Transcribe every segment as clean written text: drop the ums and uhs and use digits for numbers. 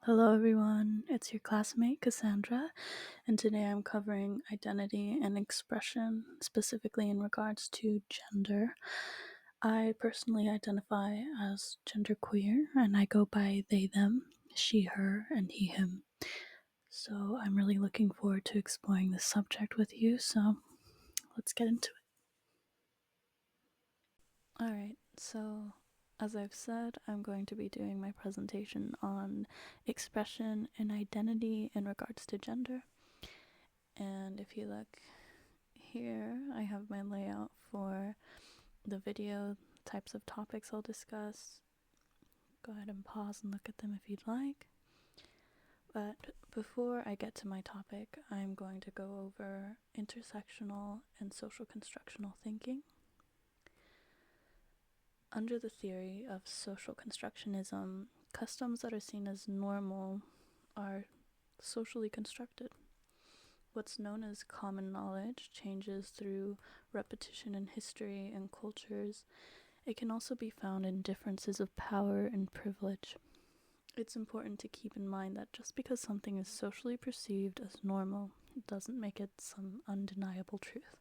Hello, everyone. It's your classmate, Cassandra, and today I'm covering identity and expression, specifically in regards to gender. I personally identify as genderqueer, and I go by they, them, she, her, and he, him. So I'm really looking forward to exploring this subject with you, so let's get into it. Alright, so as I've said, I'm going to be doing my presentation on expression and identity in regards to gender. And if you look here, I have my layout for the video, types of topics I'll discuss. Go ahead and pause and look at them if you'd like. But before I get to my topic, I'm going to go over intersectional and social constructional thinking. Under the theory of social constructionism, customs that are seen as normal are socially constructed. What's known as common knowledge changes through repetition in history and cultures. It can also be found in differences of power and privilege. It's important to keep in mind that just because something is socially perceived as normal, it doesn't make it some undeniable truth.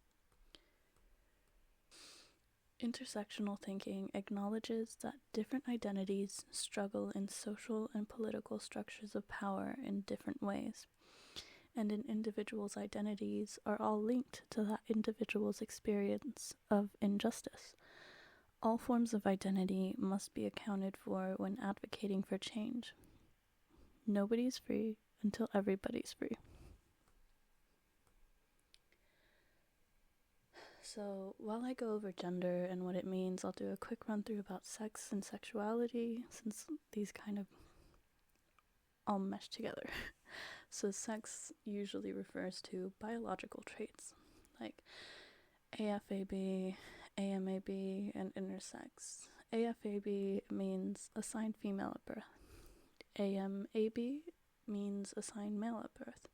Intersectional thinking acknowledges that different identities struggle in social and political structures of power in different ways, and an individual's identities are all linked to that individual's experience of injustice. All forms of identity must be accounted for when advocating for change. Nobody's free until everybody's free. So while I go over gender and what it means, I'll do a quick run through about sex and sexuality, since these kind of all mesh together. So sex usually refers to biological traits like AFAB, AMAB, and intersex. AFAB means assigned female at birth. AMAB means assigned male at birth.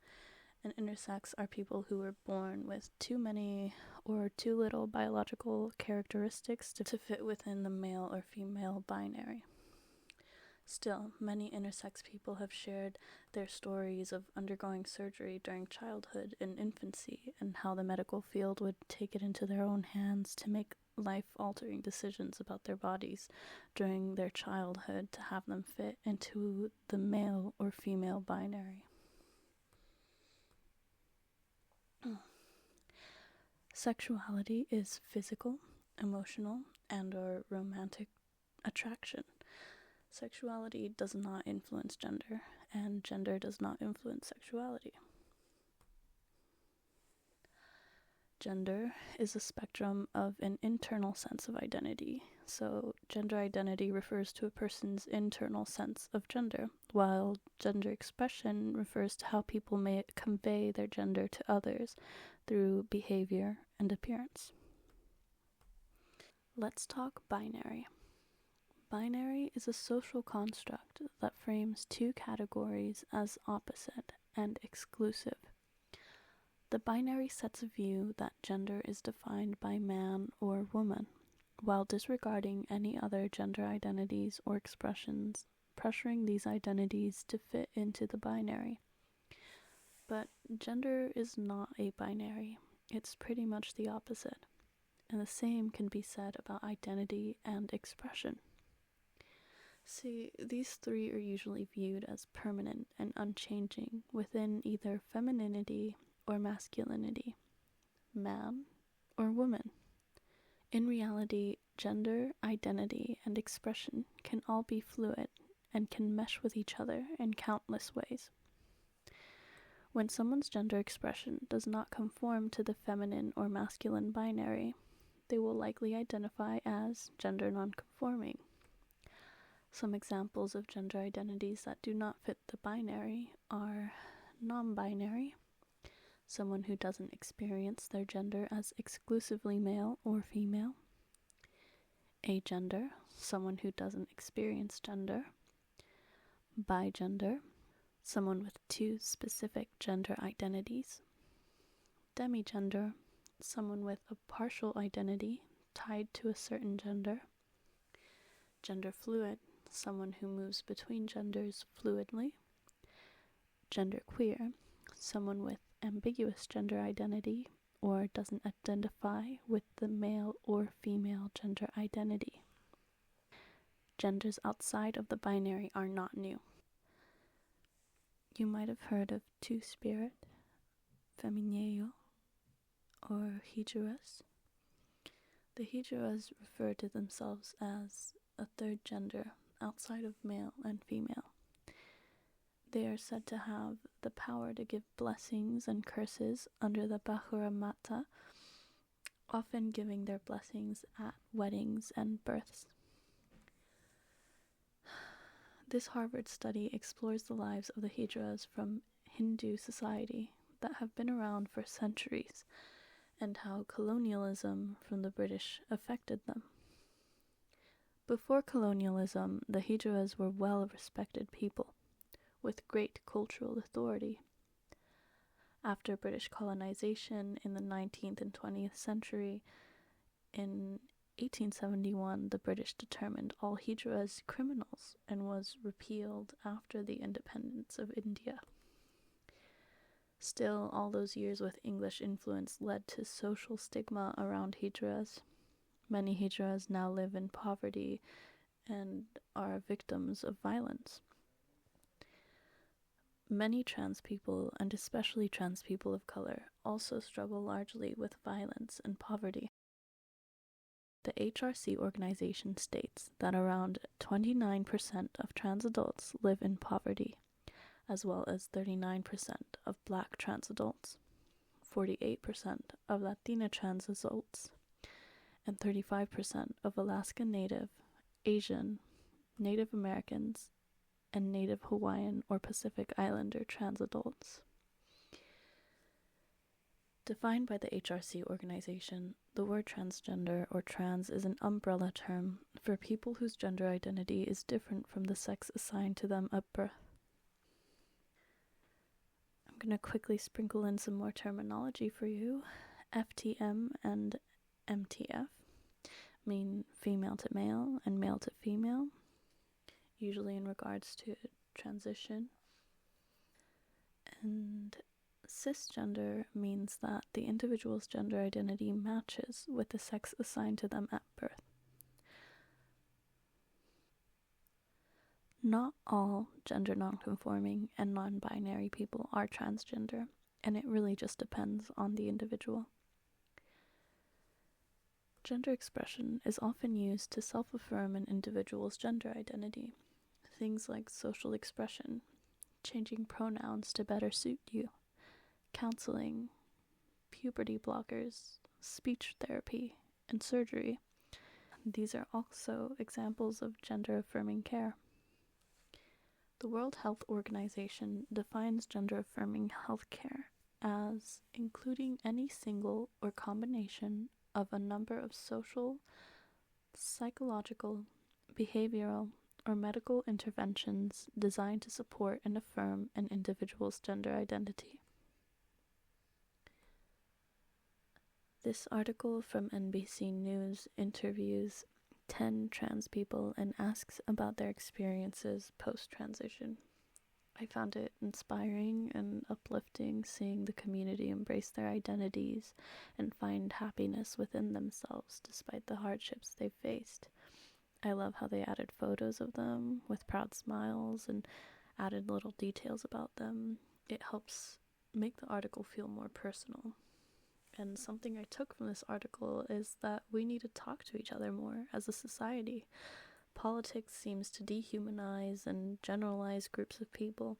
And intersex are people who were born with too many or too little biological characteristics to fit within the male or female binary. Still, many intersex people have shared their stories of undergoing surgery during childhood and infancy, and how the medical field would take it into their own hands to make life-altering decisions about their bodies during their childhood to have them fit into the male or female binary. Sexuality is physical, emotional, and/or romantic attraction. Sexuality does not influence gender, and gender does not influence sexuality. Gender is a spectrum of an internal sense of identity. So gender identity refers to a person's internal sense of gender, while gender expression refers to how people may convey their gender to others through behavior and appearance. Let's talk binary. Binary is a social construct that frames two categories as opposite and exclusive. The binary sets a view that gender is defined by man or woman, while disregarding any other gender identities or expressions, pressuring these identities to fit into the binary. But gender is not a binary. It's pretty much the opposite. And the same can be said about identity and expression. See, these three are usually viewed as permanent and unchanging within either femininity or masculinity, man or woman. In reality, gender, identity, and expression can all be fluid and can mesh with each other in countless ways. When someone's gender expression does not conform to the feminine or masculine binary, they will likely identify as gender nonconforming. Some examples of gender identities that do not fit the binary are non-binary, someone who doesn't experience their gender as exclusively male or female; agender, someone who doesn't experience gender; bigender, someone with two specific gender identities; demigender, someone with a partial identity tied to a certain gender; gender fluid, someone who moves between genders fluidly; genderqueer, someone with ambiguous gender identity or doesn't identify with the male or female gender identity. Genders outside of the binary are not new. You might have heard of Two-Spirit, Femineo, or Hijras. The Hijras refer to themselves as a third gender outside of male and female. They are said to have the power to give blessings and curses under the Bahura Mata, often giving their blessings at weddings and births. This Harvard study explores the lives of the Hijras from Hindu society that have been around for centuries, and how colonialism from the British affected them. Before colonialism, the Hijras were well-respected people, with great cultural authority. After British colonization in the 19th and 20th century, in 1871, the British determined all Hijras criminals and was repealed after the independence of India. Still, all those years with English influence led to social stigma around Hijras. Many Hijras now live in poverty and are victims of violence. Many trans people, and especially trans people of color, also struggle largely with violence and poverty. The HRC organization states that around 29% of trans adults live in poverty, as well as 39% of Black trans adults, 48% of Latina trans adults, and 35% of Alaska Native, Asian, Native Americans, and Native Hawaiian or Pacific Islander trans adults. Defined by the HRC organization, the word transgender or trans is an umbrella term for people whose gender identity is different from the sex assigned to them at birth. I'm going to quickly sprinkle in some more terminology for you. FTM and MTF mean female to male and male to female, usually in regards to transition. And cisgender means that the individual's gender identity matches with the sex assigned to them at birth. Not all gender nonconforming and non-binary people are transgender, and it really just depends on the individual. Gender expression is often used to self-affirm an individual's gender identity. Things like social expression, changing pronouns to better suit you, counseling, puberty blockers, speech therapy, and surgery. These are also examples of gender-affirming care. The World Health Organization defines gender-affirming healthcare as including any single or combination of a number of social, psychological, behavioral, or medical interventions designed to support and affirm an individual's gender identity. This article from NBC News interviews 10 trans people and asks about their experiences post-transition. I found it inspiring and uplifting seeing the community embrace their identities and find happiness within themselves despite the hardships they've faced. I love how they added photos of them with proud smiles and added little details about them. It helps make the article feel more personal. And something I took from this article is that we need to talk to each other more as a society. Politics seems to dehumanize and generalize groups of people,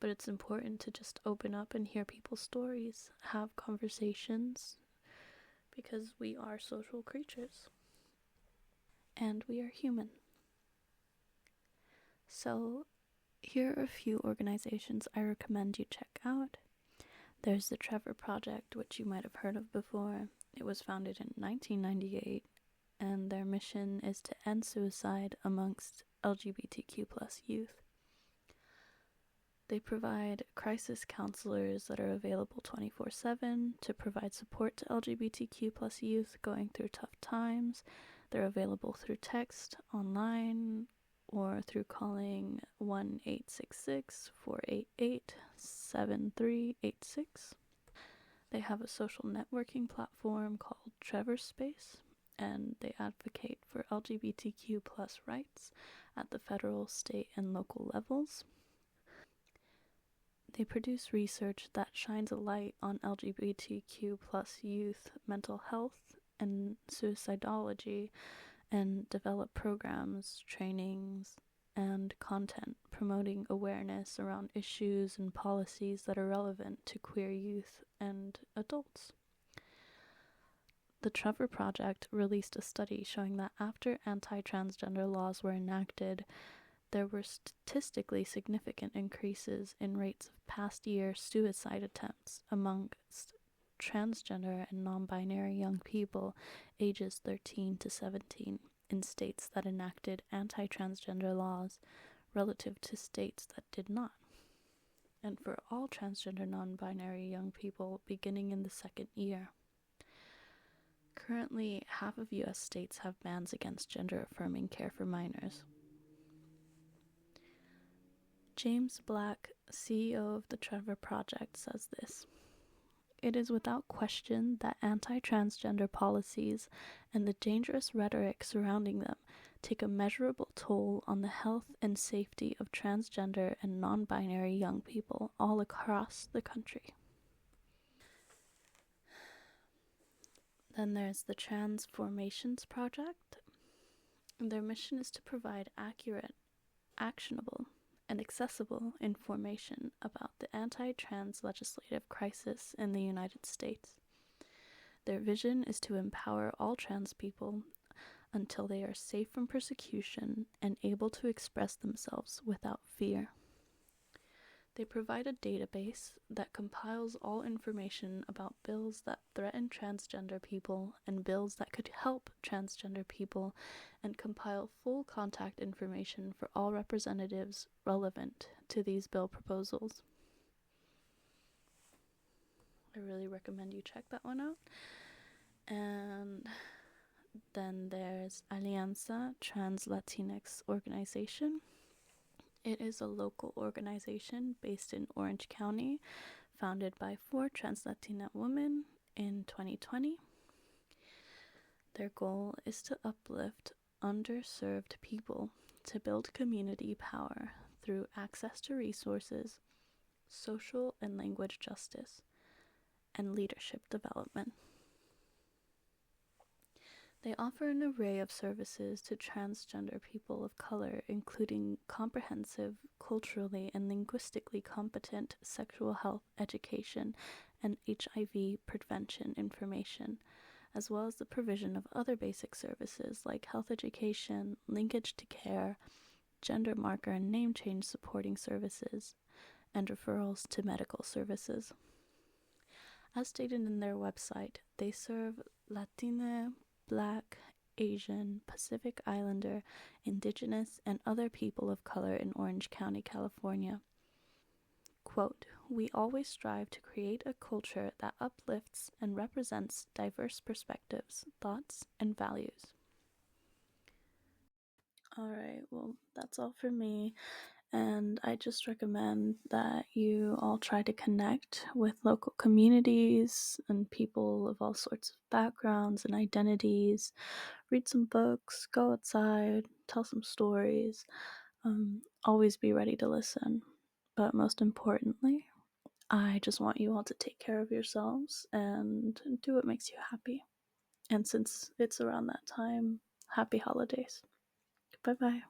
but it's important to just open up and hear people's stories, have conversations, because we are social creatures. And we are human. So, here are a few organizations I recommend you check out. There's the Trevor Project, which you might have heard of before. It was founded in 1998, and their mission is to end suicide amongst LGBTQ+ youth. They provide crisis counselors that are available 24/7 to provide support to LGBTQ+ youth going through tough times. They're available through text, online, or through calling 1-866-488-7386. They have a social networking platform called Trevor Space, and they advocate for LGBTQ plus rights at the federal, state, and local levels. They produce research that shines a light on LGBTQ plus youth mental health and suicidology, and develop programs, trainings, and content promoting awareness around issues and policies that are relevant to queer youth and adults. The Trevor Project released a study showing that after anti-transgender laws were enacted, there were statistically significant increases in rates of past year suicide attempts amongst transgender and non-binary young people ages 13 to 17 in states that enacted anti-transgender laws relative to states that did not, and for all transgender non-binary young people beginning in the second year. Currently, half of U.S. states have bans against gender-affirming care for minors. James Black, CEO of the Trevor Project, says this: "It is without question that anti-transgender policies and the dangerous rhetoric surrounding them take a measurable toll on the health and safety of transgender and non-binary young people all across the country." Then there's the Transformations Project. Their mission is to provide accurate, actionable, and accessible information about the anti-trans legislative crisis in the United States. Their vision is to empower all trans people until they are safe from persecution and able to express themselves without fear. They provide a database that compiles all information about bills that threaten transgender people and bills that could help transgender people, and compile full contact information for all representatives relevant to these bill proposals. I really recommend you check that one out. And then there's Alianza Trans Latinx Organization. It is a local organization based in Orange County, founded by 4 trans Latina women in 2020. Their goal is to uplift underserved people to build community power through access to resources, social and language justice, and leadership development. They offer an array of services to transgender people of color, including comprehensive, culturally and linguistically competent sexual health education and HIV prevention information, as well as the provision of other basic services like health education, linkage to care, gender marker and name change supporting services, and referrals to medical services. As stated in their website, they serve Latina, Black, Asian, Pacific Islander, Indigenous, and other people of color in Orange County, California. Quote, "We always strive to create a culture that uplifts and represents diverse perspectives, thoughts, and values." Alright, well, that's all for me. And I just recommend that you all try to connect with local communities and people of all sorts of backgrounds and identities. Read some books, go outside, tell some stories. Always be ready to listen. But most importantly, I just want you all to take care of yourselves and do what makes you happy. And since it's around that time, happy holidays. Bye-bye.